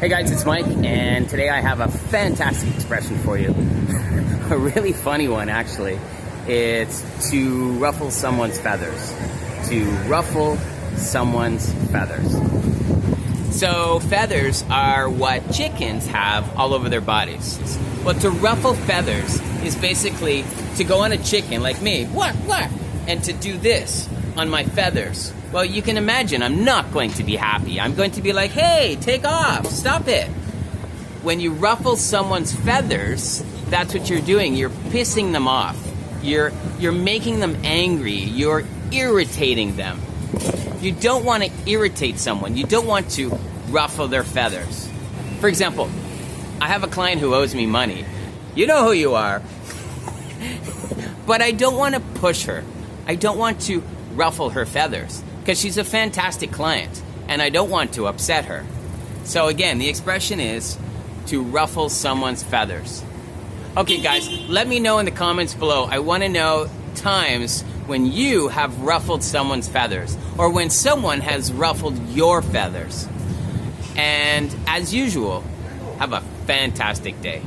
Hey guys, it's Mike, and today I have a fantastic expression for you. A really funny one, actually. It's to ruffle someone's feathers. To ruffle someone's feathers. So feathers are what chickens have all over their bodies. Well, to ruffle feathers is basically to go on a chicken like me, what, and to do this on my feathers. Well, you can imagine I'm not going to be happy. I'm going to be like, hey, take off, stop it. When you ruffle someone's feathers, that's what you're doing. You're pissing them off. You're making them angry. You're irritating them. You don't want to irritate someone. You don't want to ruffle their feathers. For example, I have a client who owes me money. You know who you are. But I don't want to push her. I don't want to ruffle her feathers because she's a fantastic client and I don't want to upset her. So again, the expression is to ruffle someone's feathers. Okay guys, let me know in the comments below. I want to know times when you have ruffled someone's feathers or when someone has ruffled your feathers. And as usual, have a fantastic day.